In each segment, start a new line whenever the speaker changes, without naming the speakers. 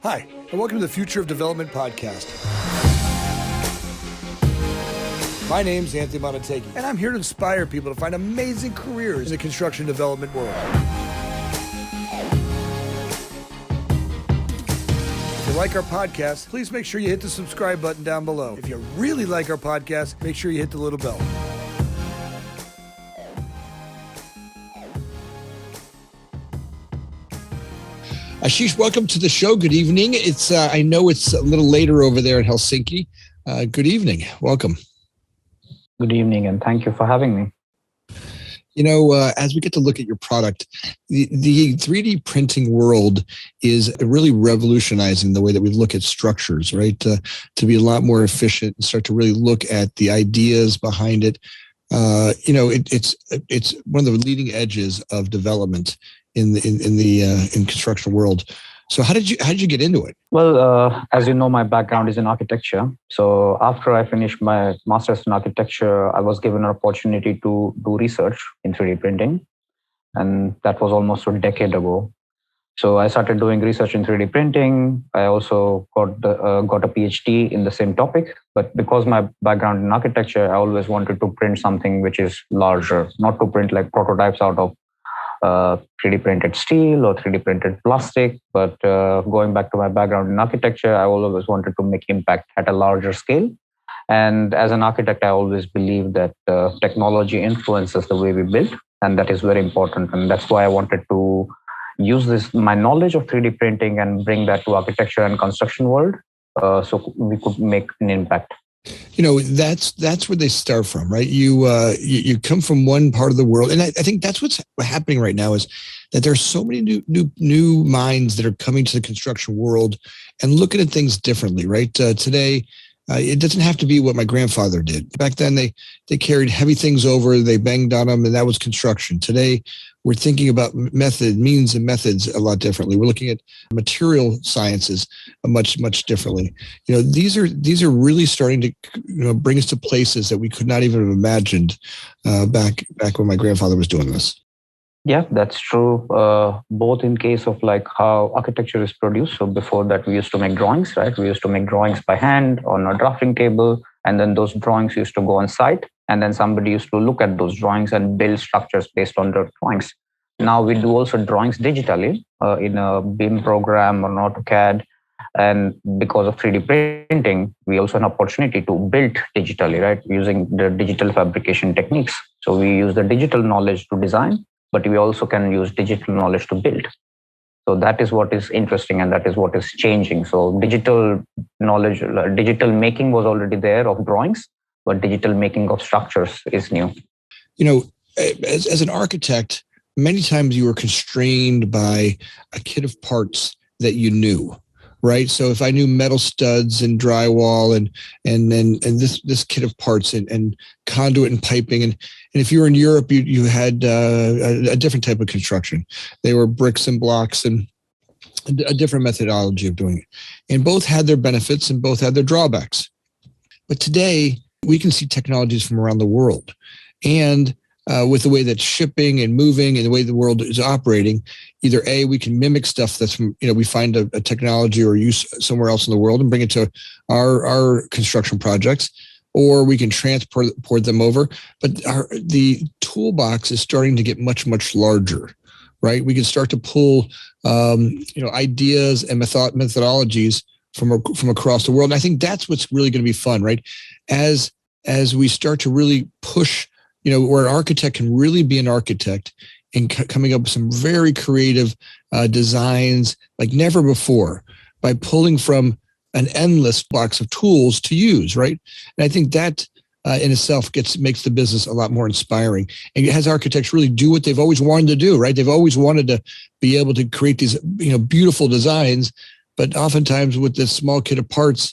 Hi, and welcome to the Future of Development podcast. My name's Anthony Amunategui, and I'm here to inspire people to find amazing careers in the construction development world. If you like our podcast, please make sure you hit the subscribe button down below. If you really like our podcast, make sure you hit the little bell. Ashish, welcome to the show. Good evening. I know it's a little later over there in Helsinki. Good evening. Welcome.
Good evening, and thank you for having me.
You know, as we get to look at your product, the 3D printing world is really revolutionizing the way that we look at structures, right? To be a lot more efficient and start to really look at the ideas behind it. It's one of the leading edges of development in construction world. So how did you get into it?
Well, as you know, my background is in architecture. So after I finished my master's in architecture, I was given an opportunity to do research in 3D printing. And that was almost a decade ago. So I started doing research in 3D printing. I also got a PhD in the same topic. But because my background in architecture, I always wanted to print something which is larger, not to print like prototypes out of 3D printed steel or 3D printed plastic. But going back to my background in architecture, I always wanted to make impact at a larger scale. And as an architect, I always believe that technology influences the way we build. And that is very important. And that's why I wanted to use my knowledge of 3D printing and bring that to architecture and construction world so we could make an impact.
You know, that's where they start from, right? You come from one part of the world, and I think that's what's happening right now is that there's so many new minds that are coming to the construction world and looking at things differently, right? Today, it doesn't have to be what my grandfather did. Back then, they carried heavy things over, they banged on them, and that was construction. Today, we're thinking about means and methods a lot differently. We're looking at material sciences much differently. You know, these are really starting to bring us to places that we could not even have imagined back when my grandfather was doing this.
Yeah, that's true. Both in case of like how architecture is produced. So before that, we used to make drawings, right? We used to make drawings by hand on a drafting table, and then those drawings used to go on site, and then somebody used to look at those drawings and build structures based on the drawings. Now we do also drawings digitally in a BIM program or an AutoCAD. And because of 3D printing, we also have an opportunity to build digitally, right? Using the digital fabrication techniques. So we use the digital knowledge to design, but we also can use digital knowledge to build. So that is what is interesting, and that is what is changing. So digital knowledge, digital making was already there of drawings, but digital making of structures is new.
You know, as an architect, many times you were constrained by a kit of parts that you knew, right? So if I knew metal studs and drywall and this kit of parts and conduit and piping, and if you were in Europe, you had a different type of construction. They were bricks and blocks and a different methodology of doing it. And both had their benefits and both had their drawbacks. But today we can see technologies from around the world, and with the way that shipping and moving and the way the world is operating, either A, we can mimic stuff that's from, we find a technology or use somewhere else in the world and bring it to our construction projects, or we can transport them over. But the toolbox is starting to get much larger, right? We can start to pull, ideas and methodologies from across the world. And I think that's what's really going to be fun, right? As we start to really push, where an architect can really be an architect and coming up with some very creative designs like never before by pulling from an endless box of tools to use, right? And I think that in itself makes the business a lot more inspiring, and it has architects really do what they've always wanted to do, right? They've always wanted to be able to create these, beautiful designs, but oftentimes with this small kit of parts,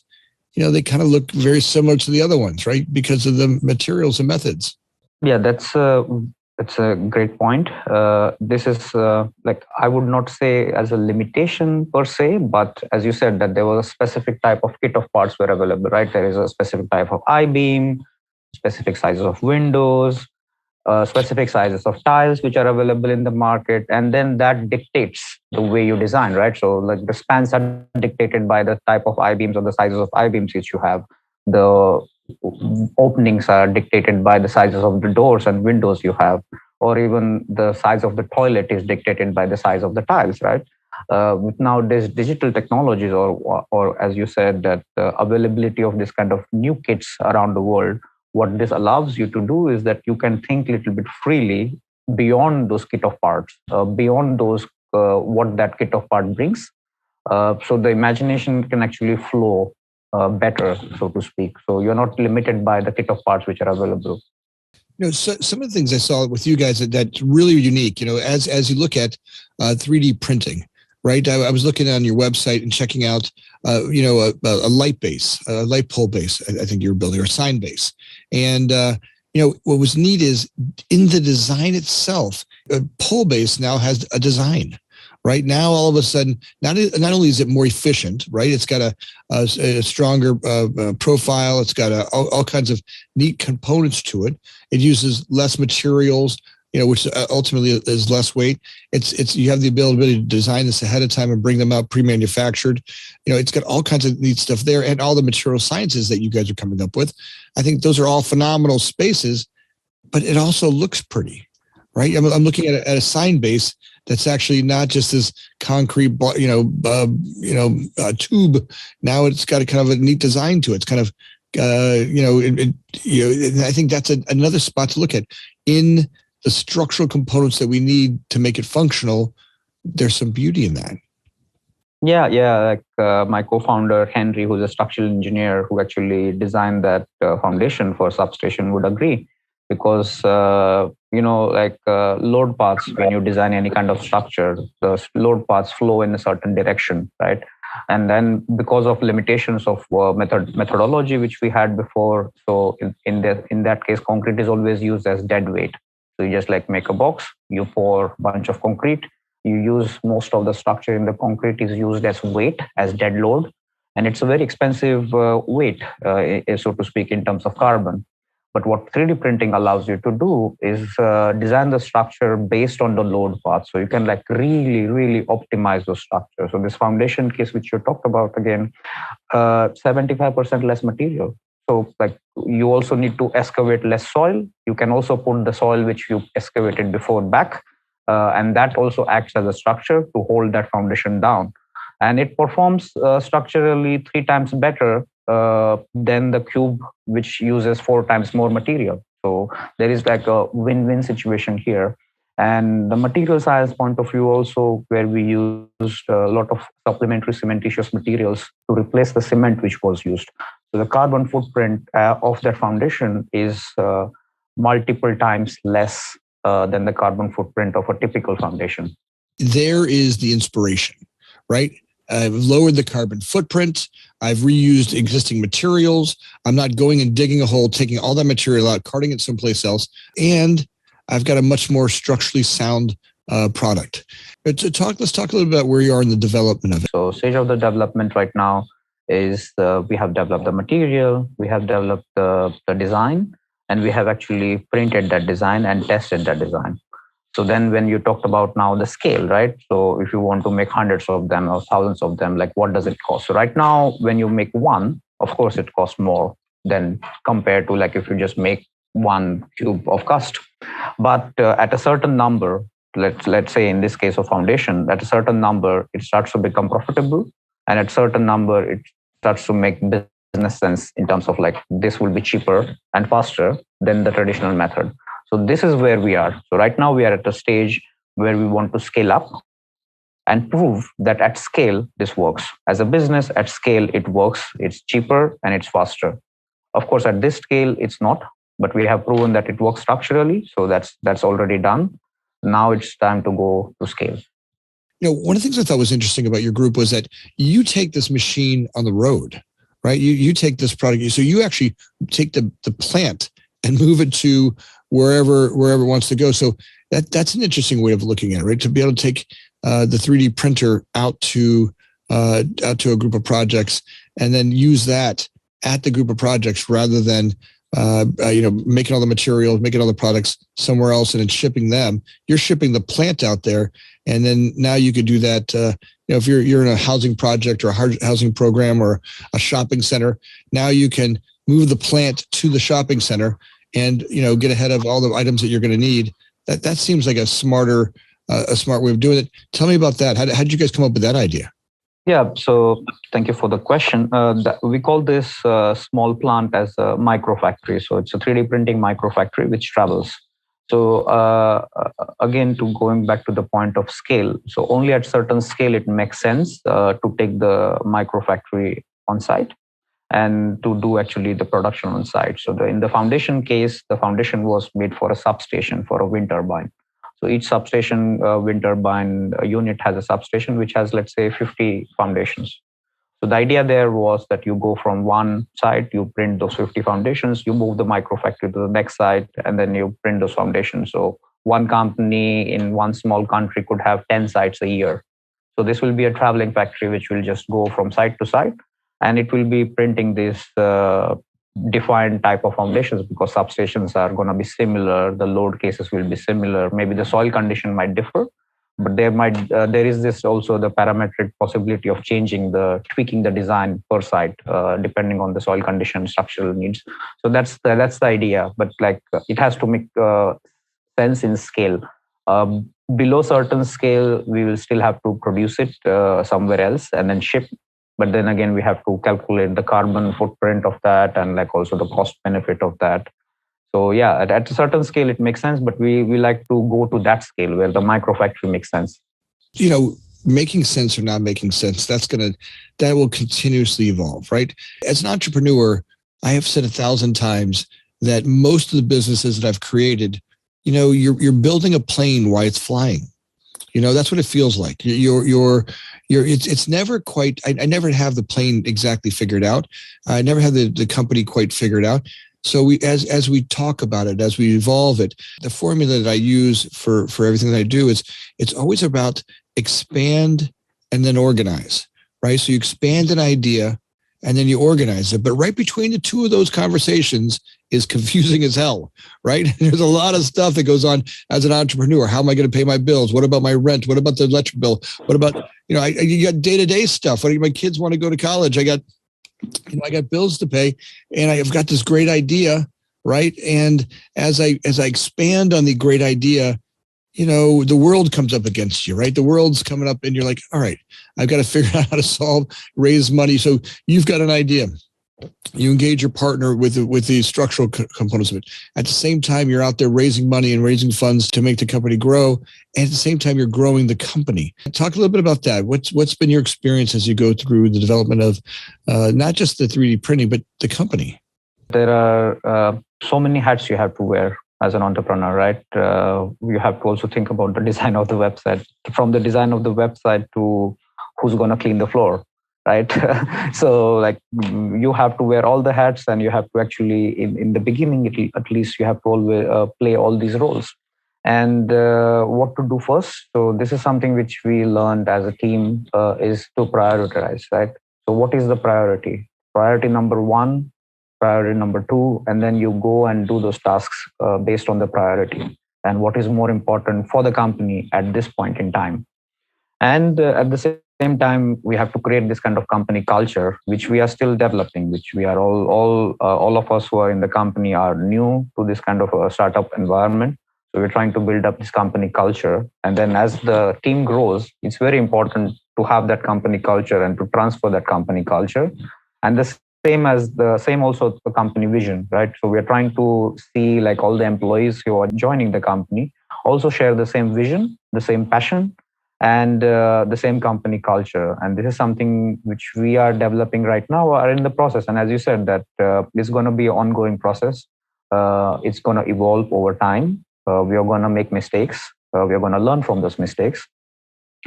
they kind of look very similar to the other ones, right? Because of the materials and methods.
Yeah, that's a great point. This is I would not say as a limitation per se, but as you said that there was a specific type of kit of parts were available, right? There is a specific type of I-beam, specific sizes of windows, specific sizes of tiles which are available in the market, and then that dictates the way you design, right? So like the spans are dictated by the type of I-beams or the sizes of I-beams which you have. The openings are dictated by the sizes of the doors and windows you have, or even the size of the toilet is dictated by the size of the tiles, right? With nowadays digital technologies, or as you said, that the availability of this kind of new kits around the world, what this allows you to do is that you can think a little bit freely beyond those kit of parts, beyond those what that kit of part brings. So the imagination can actually flow better, so to speak. So you're not limited by the kit of parts which are available.
So, some of the things I saw with you guys that's really unique, as you look at 3D printing, right? I was looking on your website and checking out, a light base, a light pole base, I think you're building, or a sign base. And, what was neat is in the design itself, a pole base now has a design. Right now, all of a sudden, not only is it more efficient, right? It's got a stronger profile. It's got all kinds of neat components to it. It uses less materials, which ultimately is less weight. It's you have the ability to design this ahead of time and bring them out pre-manufactured. It's got all kinds of neat stuff there, and all the material sciences that you guys are coming up with. I think those are all phenomenal spaces, but it also looks pretty, right? I'm looking at a sign base that's actually not just this concrete, tube. Now it's got a kind of a neat design to it. It's kind of, I think that's another spot to look at in the structural components that we need to make it functional. There's some beauty in that.
Yeah. Like my co-founder Henry, who's a structural engineer who actually designed that foundation for substation, would agree. Because load paths, when you design any kind of structure, the load paths flow in a certain direction, right? And then because of limitations of methodology which we had before, so in that case, concrete is always used as dead weight. So you just like make a box, you pour a bunch of concrete, you use most of the structure in the concrete is used as weight, as dead load, and it's a very expensive weight, so to speak, in terms of carbon. But what 3D printing allows you to do is design the structure based on the load path. So you can like really, really optimize the structure. So this foundation case, which you talked about again, 75% less material. So like you also need to excavate less soil. You can also put the soil which you excavated before back. And that also acts as a structure to hold that foundation down. And it performs structurally 3 times better than the cube, which uses 4 times more material. So there is like a win-win situation here. And the material science point of view also, where we used a lot of supplementary cementitious materials to replace the cement which was used. So the carbon footprint of that foundation is multiple times less than the carbon footprint of a typical foundation.
There is the inspiration, right? I've lowered the carbon footprint. I've reused existing materials. I'm not going and digging a hole, taking all that material out, carting it someplace else. And I've got a much more structurally sound product. But let's talk a little bit about where you are in the development of it.
So stage of the development right now is we have developed the material, we have developed the design, and we have actually printed that design and tested that design. So then when you talked about now the scale, right? So if you want to make hundreds of them or thousands of them, like what does it cost? So right now, when you make one, of course, it costs more than compared to like if you just make one cube of cast. But at a certain number, let's say in this case of foundation, at a certain number, it starts to become profitable. And at a certain number, it starts to make business sense in terms of like this will be cheaper and faster than the traditional method. So this is where we are. So right now we are at a stage where we want to scale up and prove that at scale, this works. As a business, at scale, it works. It's cheaper and it's faster. Of course, at this scale, it's not, but we have proven that it works structurally. So that's already done. Now it's time to go to scale.
One of the things I thought was interesting about your group was that you take this machine on the road, right? You take this product. So you actually take the plant and move it to wherever it wants to go. So that's an interesting way of looking at it, right? To be able to take the 3D printer out to a group of projects and then use that at the group of projects rather than making all the materials, making all the products somewhere else, and then shipping them. You're shipping the plant out there, and then now you could do that. If you're in a housing project or a housing program or a shopping center, now you can move the plant to the shopping center and get ahead of all the items that you're going to need. That seems like a smart way of doing it. Tell me about that. How did you guys come up with that idea?
Yeah, so thank you for the question. We call this small plant as a micro factory. So it's a 3D printing micro factory which travels. So again, to going back to the point of scale. So only at certain scale it makes sense to take the micro factory on site and to do actually the production on site. So in the foundation case, the foundation was made for a substation for a wind turbine. So each substation wind turbine unit has a substation which has, let's say, 50 foundations. So the idea there was that you go from one site, you print those 50 foundations, you move the micro factory to the next site, and then you print those foundations. So one company in one small country could have 10 sites a year. So this will be a traveling factory which will just go from site to site, and it will be printing this defined type of foundations because substations are going to be similar, the load cases will be similar, maybe the soil condition might differ, but there is this also the parametric possibility of tweaking the design per site depending on the soil condition, structural needs. So that's the idea, but it has to make sense in scale. Below certain scale, we will still have to produce it somewhere else and then ship. But then again, we have to calculate the carbon footprint of that and also the cost benefit of that. So yeah, at a certain scale, it makes sense, but we like to go to that scale where the micro factory makes sense.
Making sense or not making sense, that will continuously evolve, right? As an entrepreneur, I have said 1,000 times that most of the businesses that I've created, you're building a plane while it's flying. That's what it feels like. It's never quite, I never have the plane exactly figured out. I never have the company quite figured out. So as we talk about it, as we evolve it, the formula that I use for everything that I do is it's always about expand and then organize, right? So you expand an idea and then you organize it. But right between the two of those conversations is confusing as hell, right? There's a lot of stuff that goes on as an entrepreneur. How am I going to pay my bills? What about my rent? What about the electric bill? What about, you got day-to-day stuff. My kids want to go to college. I got bills to pay and I've got this great idea, right? And as I expand on the great idea, the world comes up against you, right? The world's coming up and you're like, all right, I've got to figure out how to raise money. So you've got an idea. You engage your partner with the structural components of it. At the same time, you're out there raising money and raising funds to make the company grow. And at the same time, you're growing the company. Talk a little bit about that. What's been your experience as you go through the development of not just the 3D printing, but the company?
There are so many hats you have to wear as an entrepreneur, right? You have to also think about the design of the website, from the design of the website to who's going to clean the floor, right? So you have to wear all the hats and you have to actually, in the beginning, at least you have to always play all these roles. And what to do first? So this is something which we learned as a team is to prioritize, right? So what is the priority? Priority number one, priority number two, and then you go and do those tasks based on the priority and what is more important for the company at this point in time. And at the same time, we have to create this kind of company culture, which we are still developing, which we are all of us who are in the company are new to this kind of a startup environment. So we're trying to build up this company culture. And then as the team grows, it's very important to have that company culture and to transfer that company culture. And the same also the company vision, right? So we're trying to see all the employees who are joining the company also share the same vision, the same passion, and the same company culture. And this is something which we are developing right now, are in the process. And as you said, that it's going to be an ongoing process. It's going to evolve over time. We are going to make mistakes. We are going to learn from those mistakes,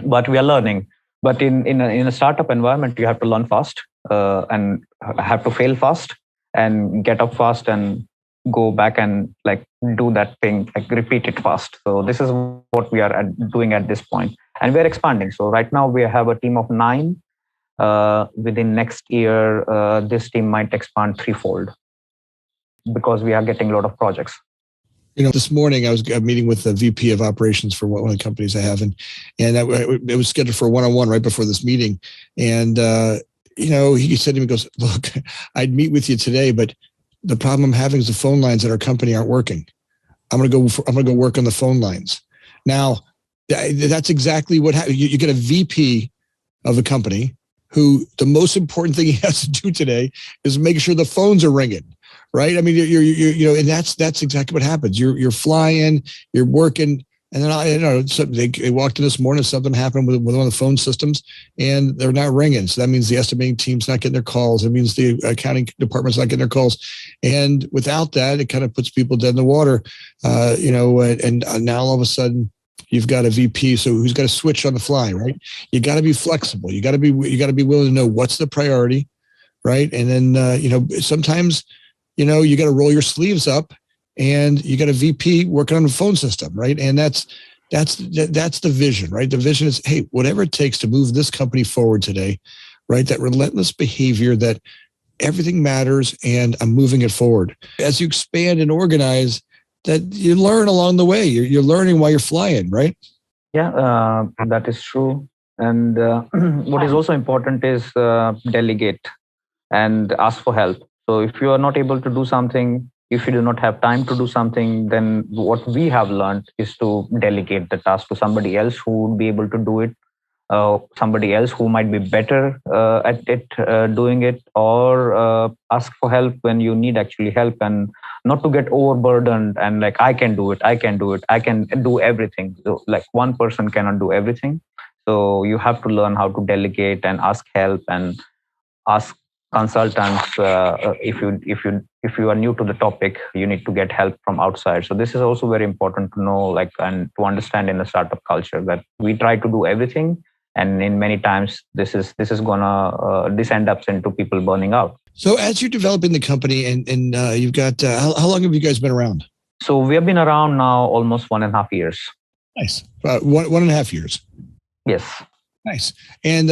but we are learning. But in a startup environment, you have to learn fast and have to fail fast and get up fast and go back and do that thing, repeat it fast. So this is what we are doing at this point. And we're expanding. So right now we have a team of 9. Within next year, this team might expand threefold. because we are getting a lot of projects.
This morning I was meeting with the VP of operations for one of the companies I have, and it was scheduled for a one-on-one right before this meeting. And, he said to me, he goes, look, I'd meet with you today, but the problem I'm having is the phone lines at our company aren't working. I'm going to go work on the phone lines. Now, that's exactly what happened. You get a VP of a company who the most important thing he has to do today is making sure the phones are ringing. Right. I mean, you're and that's exactly what happens. You're flying, you're working. And then they walked in this morning, something happened with one of the phone systems and they're not ringing. So that means the estimating team's not getting their calls. It means the accounting department's not getting their calls. And without that, it kind of puts people dead in the water, and now all of a sudden you've got a VP. So who's got to switch on the fly, right? You got to be flexible. You got to be willing to know what's the priority. Right. And then, sometimes, you got to roll your sleeves up and you got a VP working on the phone system, right? And that's the vision, right? The vision is, hey, whatever it takes to move this company forward today, right? That relentless behavior that everything matters and I'm moving it forward. As you expand and organize, that you learn along the way. You're learning while you're flying, right?
Yeah, that is true. And what is also important is delegate and ask for help. So if you are not able to do something, if you do not have time to do something, then what we have learned is to delegate the task to somebody else who would be able to do it, somebody else who might be better at it, doing it, or ask for help when you need actually help, and not to get overburdened and like, I can do it, I can do everything. So like one person cannot do everything. So you have to learn how to delegate and ask help and ask consultants. If you are new to the topic, you need to get help from outside. So this is also very important to know, and to understand in the startup culture, that we try to do everything, and in many times this is gonna this ends up into people burning out.
So as you're developing the company and you've got how long have you guys been around?
So we have been around now almost 1.5 years.
Nice. 1.5 years.
Yes.
Nice. And,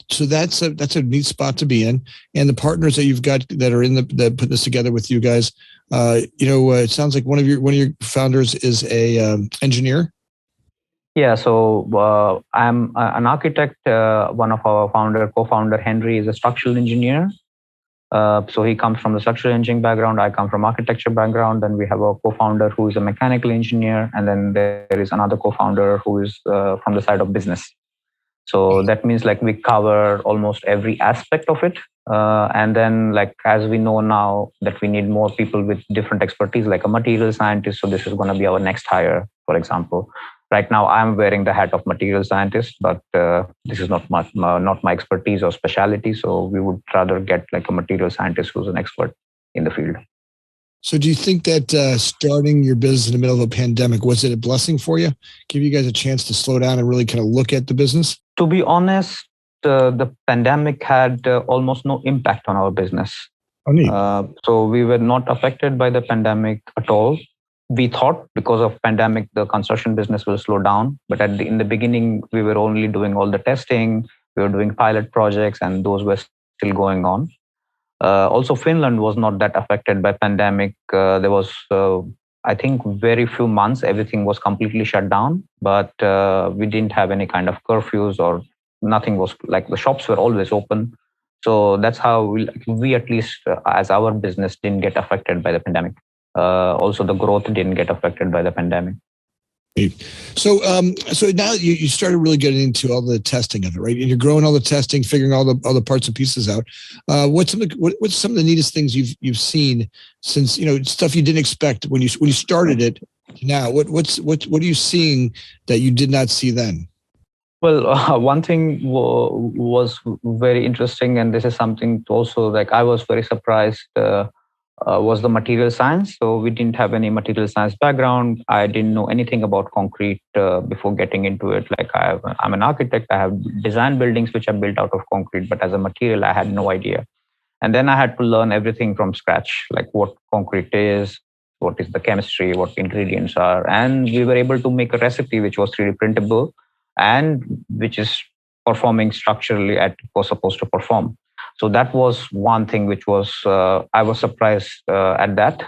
so that's a neat spot to be in. And the partners that you've got that are that putting this together with you guys, it sounds like one of your founders is a engineer.
Yeah. So I'm an architect. One of our co-founder, Henry, is a structural engineer. So he comes from the structural engineering background. I come from architecture background. Then we have a co-founder who is a mechanical engineer. And then there is another co-founder who is from the side of business. So that means we cover almost every aspect of it. And then as we know now that we need more people with different expertise, like a material scientist. So this is going to be our next hire, for example. Right now, I'm wearing the hat of material scientist, but this is not my expertise or specialty. So we would rather get a material scientist who's an expert in the field.
So do you think that starting your business in the middle of a pandemic, was it a blessing for you? Give you guys a chance to slow down and really kind of look at the business?
To be honest, the pandemic had almost no impact on our business.
Oh, neat.
So we were not affected by the pandemic at all. We thought because of pandemic, the construction business will slow down. But in the beginning, we were only doing all the testing. We were doing pilot projects, and those were still going on. Also, Finland was not that affected by pandemic. There was, I think, very few months, everything was completely shut down, but we didn't have any kind of curfews or nothing was the shops were always open. So that's how we at least as our business didn't get affected by the pandemic. Also, the growth didn't get affected by the pandemic.
So now you started really getting into all the testing of it, right? And you're growing all the testing, figuring all the parts and pieces out. What's some of the neatest things you've seen since stuff you didn't expect when you started it? Now, what are you seeing that you did not see then?
Well, one thing was very interesting, and this is something also I was very surprised. Was the material science. So we didn't have any material science background. I didn't know anything about concrete before getting into it. I'm an architect. I have designed buildings which are built out of concrete, but as a material, I had no idea. And then I had to learn everything from scratch, what concrete is, what is the chemistry, what ingredients are. And we were able to make a recipe which was 3D printable and which is performing structurally at it was supposed to perform. So that was one thing which was I was surprised at that.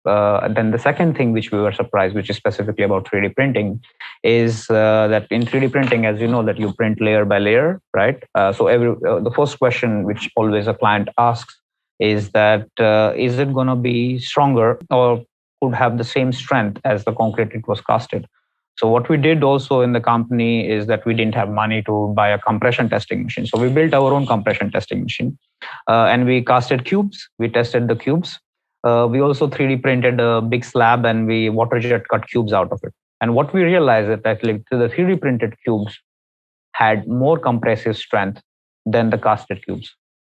And then the second thing which we were surprised, which is specifically about 3D printing, is that in 3D printing, as you know, that you print layer by layer, right? So the first question which always a client asks is that is it going to be stronger or could have the same strength as the concrete it was casted? So what we did also in the company is that we didn't have money to buy a compression testing machine. So we built our own compression testing machine, and we casted cubes. We tested the cubes. We also 3D printed a big slab and we water jet cut cubes out of it. And what we realized is that the 3D printed cubes had more compressive strength than the casted cubes.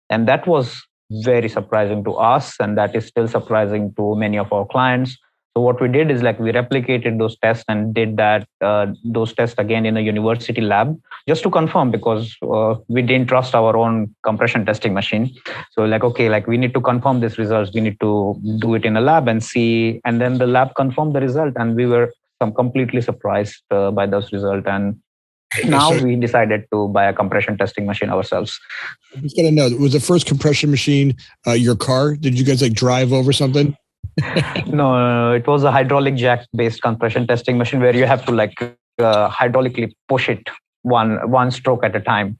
And that was very surprising to us. And that is still surprising to many of our clients. So what we did is like we replicated those tests and did those tests again in a university lab just to confirm, because we didn't trust our own compression testing machine. So like, okay, like we need to confirm these results. We need to do it in a lab and see. And then the lab confirmed the result, and we were completely surprised by those results. And now we decided to buy a compression testing machine ourselves.
I just gotta know, was the first compression machine your car? Did you guys like drive over something?
No, it was a hydraulic jack based compression testing machine where you have to like hydraulically push it one stroke at a time.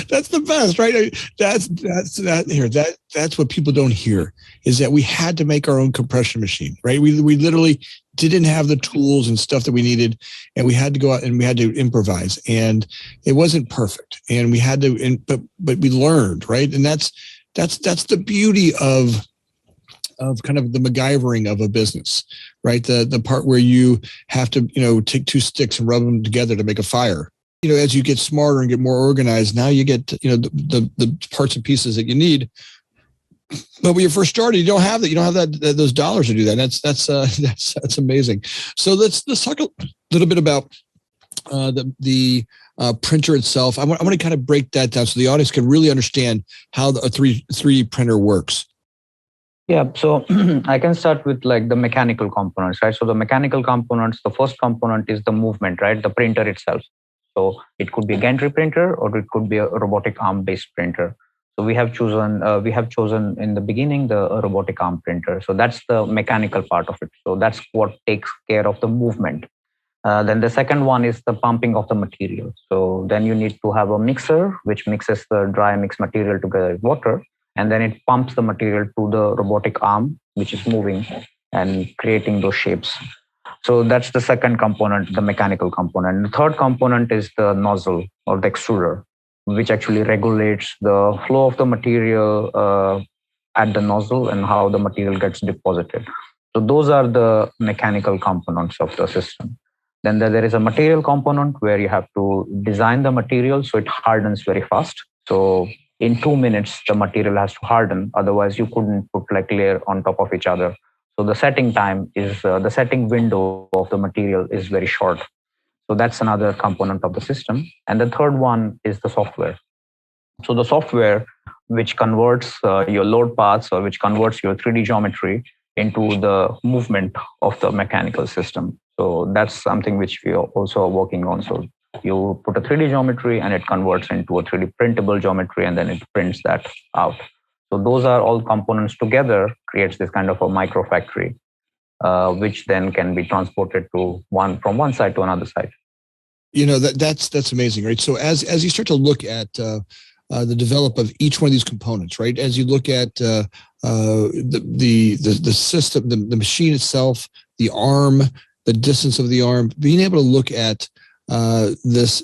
That's the best, right? That's what people don't hear, is that we had to make our own compression machine, right? We literally didn't have the tools and stuff that we needed, and we had to go out and we had to improvise, and it wasn't perfect, and we had to, but we learned, right? And that's the beauty of kind of the MacGyvering of a business, right? The part where you have to, take two sticks and rub them together to make a fire. As you get smarter and get more organized, now you get, the parts and pieces that you need. But when you first started, you don't have that. You don't have those dollars to do that. That's amazing. So let's talk a little bit about the printer itself. I want to kind of break that down so the audience can really understand how a 3D printer works.
Yeah, so I can start with like the mechanical components, right? So the mechanical components, the first component is the movement, right? The printer itself. So it could be a gantry printer or it could be a robotic arm-based printer. So we have chosen in the beginning the robotic arm printer. So that's the mechanical part of it. So that's what takes care of the movement. Then the second one is the pumping of the material. So then you need to have a mixer which mixes the dry mixed material together with water. And then it pumps the material to the robotic arm, which is moving and creating those shapes. So that's the second component, the mechanical component. The third component is the nozzle or the extruder, which actually regulates the flow of the material at the nozzle and how the material gets deposited. So those are the mechanical components of the system. Then there is a material component where you have to design the material so it hardens very fast. So in 2 minutes, the material has to harden. Otherwise, you couldn't put like layer on top of each other. So the setting time is the setting window of the material is very short. So that's another component of the system. And the third one is the software. So the software which converts your load paths or which converts your 3D geometry into the movement of the mechanical system. So that's something which we are also working on. So you put a 3D geometry and it converts into a 3D printable geometry and then it prints that out. So those are all components together creates this kind of a micro factory, which then can be transported from one side to another side.
That's amazing, right? So as you start to look at the develop of each one of these components, right? As you look at the system, the machine itself, the arm, the distance of the arm, being able to look at this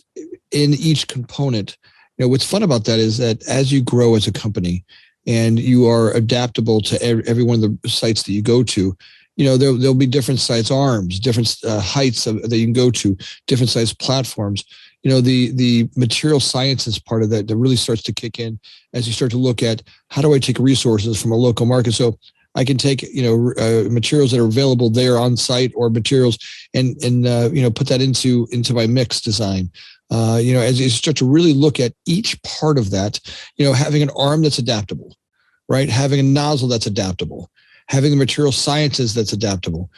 in each component. What's fun about that is that as you grow as a company and you are adaptable to every one of the sites that you go to, there'll be different size arms, different heights that you can go to, different size platforms. The material sciences part of that really starts to kick in as you start to look at how do I take resources from a local market. So I can take, materials that are available there on site or materials and put that into my mix design. As you start to really look at each part of that, having an arm that's adaptable, right? Having a nozzle that's adaptable, having the material sciences that's adaptable.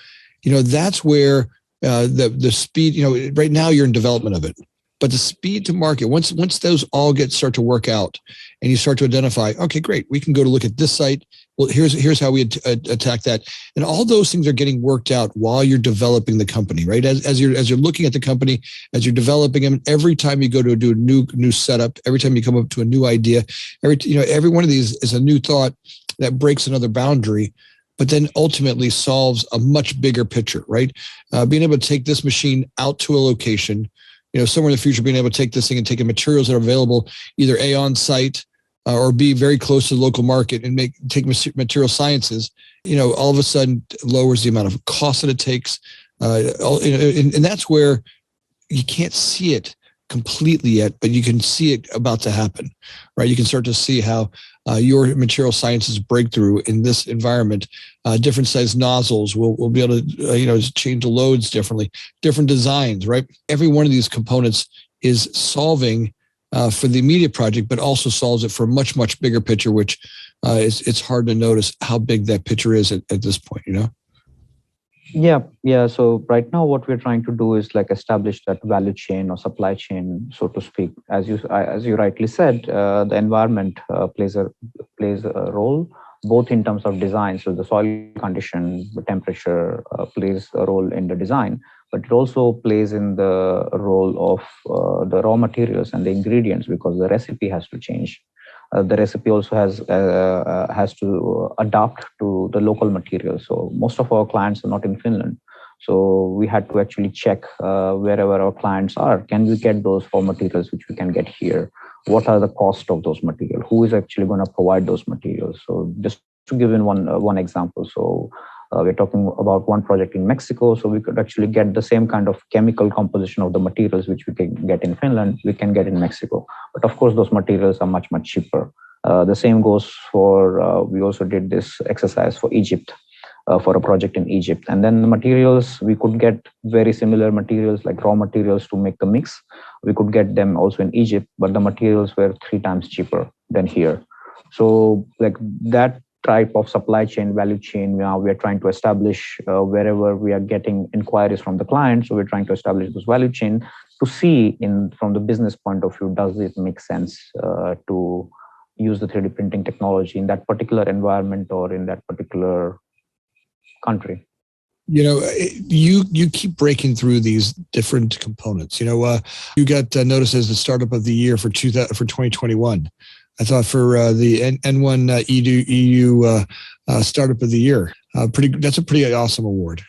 That's where the speed, right now you're in development of it, But the speed to market, once those all start to work out, and you start to identify, okay, great, we can go to look at this site. Well, here's how we attack that, and all those things are getting worked out while you're developing the company, right? As you're looking at the company, as you're developing them. Every time you go to do a new setup, every time you come up to a new idea, every one of these is a new thought that breaks another boundary, but then ultimately solves a much bigger picture, right? Being able to take this machine out to a location, somewhere in the future, being able to take this thing and take the materials that are available, either A, on site, or B, very close to the local market, and take material sciences, all of a sudden lowers the amount of cost that it takes. And that's where you can't see it completely yet, but you can see it about to happen, right? You can start to see how your material sciences breakthrough in this environment, different size nozzles will be able to, change the loads differently, different designs, right? Every one of these components is solving for the immediate project, but also solves it for a much, much bigger picture, which it's hard to notice how big that picture is at this point,
Yeah. So right now, what we're trying to do is like establish that value chain or supply chain, so to speak. As you rightly said, the environment plays a role, both in terms of design. So the soil condition, the temperature plays a role in the design, but it also plays in the role of the raw materials and the ingredients, because the recipe has to change. The recipe also has to adapt to the local materials. So most of our clients are not in Finland. So we had to actually check wherever our clients are. Can we get those raw materials which we can get here? What are the cost of those materials? Who is actually going to provide those materials? So just to give in one example. So we're talking about one project in Mexico. So we could actually get the same kind of chemical composition of the materials which we can get in Finland, we can get in Mexico. But of course, those materials are much, much cheaper. The same goes for, we also did this exercise for Egypt, for a project in Egypt. And then the materials, we could get very similar materials like raw materials to make the mix. We could get them also in Egypt, but the materials were 3 times cheaper than here. So like that type of supply chain, value chain, now we are trying to establish wherever we are getting inquiries from the client. So we're trying to establish this value chain to see from the business point of view, does it make sense to use the 3D printing technology in that particular environment or in that particular country?
You keep breaking through these different components. You got noticed as the startup of the year for 2021. I thought for the N1 EU startup of the year, that's a pretty awesome award.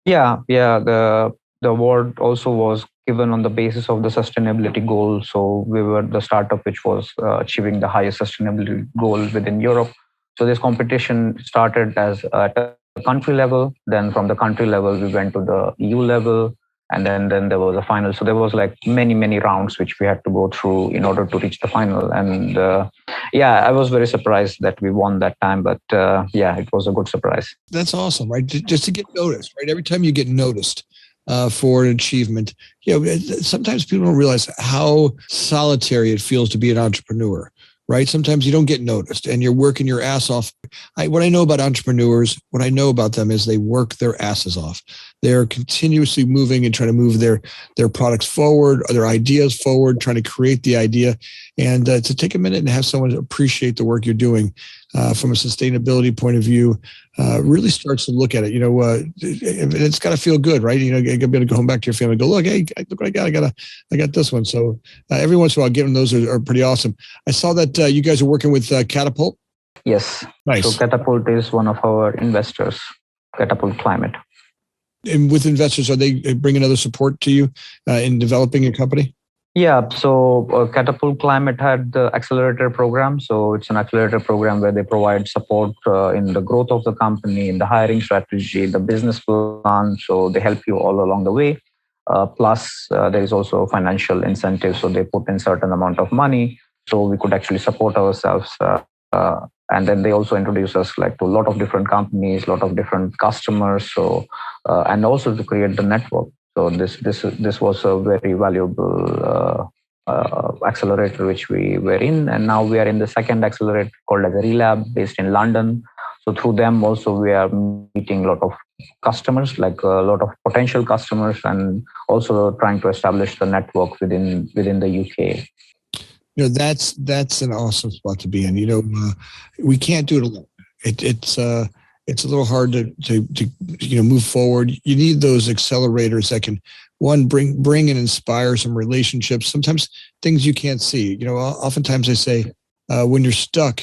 Yeah. The award also was given on the basis of the sustainability goal. So we were the startup which was achieving the highest sustainability goal within Europe. So this competition started as at a country level. Then from the country level, we went to the EU level. And then there was a final. So there was like many rounds which we had to go through in order to reach the final. And I was very surprised that we won that time. But it was a good surprise.
That's awesome, right? Just to get noticed, right? Every time you get noticed for an achievement, sometimes people don't realize how solitary it feels to be an entrepreneur. Right? Sometimes you don't get noticed and you're working your ass off. What I know about entrepreneurs, what I know about them is they work their asses off. They're continuously moving and trying to move their products forward, or their ideas forward, trying to create the idea. And to take a minute and have someone appreciate the work you're doing from a sustainability point of view, really starts to look at it. It's got to feel good, right? You got to be able to go home back to your family and go, look, hey, look what I got. I got this one. So every once in a while, getting those are pretty awesome. I saw that you guys are working with Catapult.
Yes.
Nice.
So Catapult is one of our investors, Catapult Climate.
And with investors, are they bringing other support to you in developing your company?
Yeah, so Catapult Climate had the accelerator program. So it's an accelerator program where they provide support in the growth of the company, in the hiring strategy, the business plan. So they help you all along the way. Plus, there is also financial incentive. So they put in certain amount of money so we could actually support ourselves. And then they also introduce us like to a lot of different companies, a lot of different customers. So and also to create the network. So this was a very valuable accelerator which we were in, and now we are in the second accelerator called as a Relab based in London. So through them also we are meeting a lot of customers, like a lot of potential customers, and also trying to establish the network within the UK.
That's an awesome spot to be in. We can't do it alone. It's a little hard to move forward. You need those accelerators that can bring and inspire some relationships. Sometimes things you can't see. Oftentimes I say when you're stuck,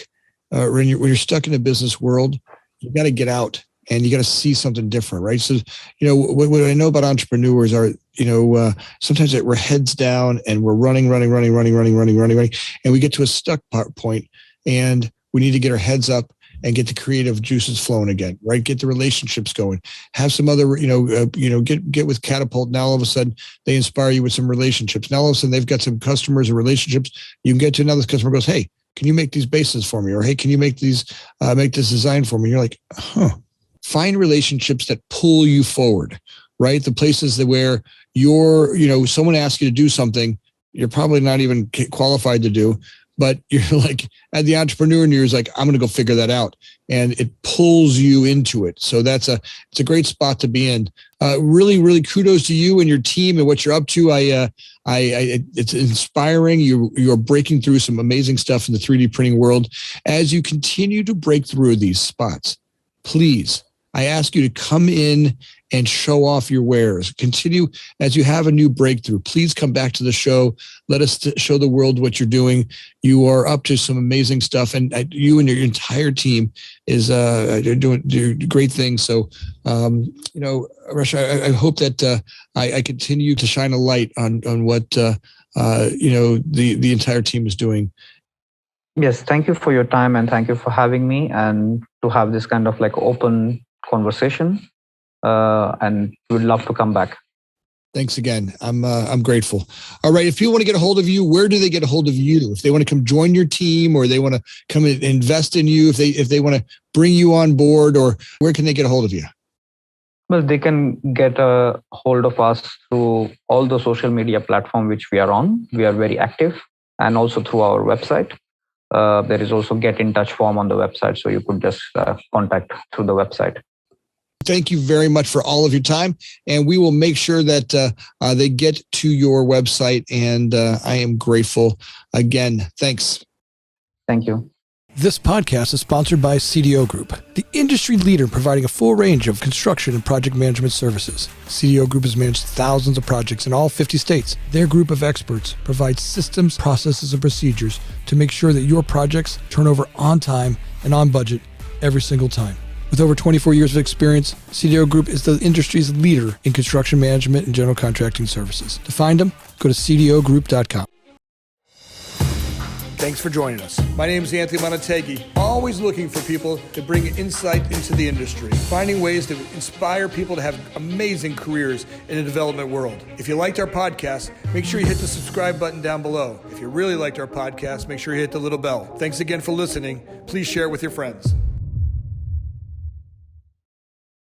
when you're stuck in a business world, you got to get out and you got to see something different, right? So, what I know about entrepreneurs are, sometimes we're heads down and we're running, and we get to a stuck point, and we need to get our heads up and get the creative juices flowing again, right? Get the relationships going. Have some other, get with Catapult. Now all of a sudden they inspire you with some relationships. Now all of a sudden they've got some customers or relationships. You can get to another customer goes, hey, can you make these bases for me? Or hey, can you make this design for me? And you're like, find relationships that pull you forward, right? The places where someone asks you to do something you're probably not even qualified to do, but you're like, at the entrepreneur in you is like, I'm going to go figure that out. And it pulls you into it. So it's a great spot to be in. Really, really kudos to you and your team and what you're up to. It's inspiring. You're breaking through some amazing stuff in the 3D printing world. As you continue to break through these spots, please, I ask you to come in and show off your wares. Continue as you have a new breakthrough. Please come back to the show. Let us show the world what you're doing. You are up to some amazing stuff, and you and your entire team is doing great things. So, Rush, I hope that I continue to shine a light on what the entire team is doing.
Yes, thank you for your time, and thank you for having me and to have this kind of like open conversation. And we'd love to come back.
Thanks again. I'm grateful. All right. If people want to get a hold of you, where do they get a hold of you? If they want to come join your team, or they want to come and invest in you, if they want to bring you on board, or where can they get a hold of you?
Well, they can get a hold of us through all the social media platforms which we are on. We are very active, and also through our website. There is also get in touch form on the website, so you could just contact through the website.
Thank you very much for all of your time, and we will make sure that they get to your website, and I am grateful again. Thanks.
Thank you.
This podcast is sponsored by CDO Group, the industry leader providing a full range of construction and project management services. CDO Group has managed thousands of projects in all 50 states. Their group of experts provides systems, processes, and procedures to make sure that your projects turn over on time and on budget every single time. With over 24 years of experience, CDO Group is the industry's leader in construction management and general contracting services. To find them, go to cdogroup.com. Thanks for joining us. My name is Anthony Amunategui, always looking for people to bring insight into the industry, finding ways to inspire people to have amazing careers in the development world. If you liked our podcast, make sure you hit the subscribe button down below. If you really liked our podcast, make sure you hit the little bell. Thanks again for listening. Please share it with your friends.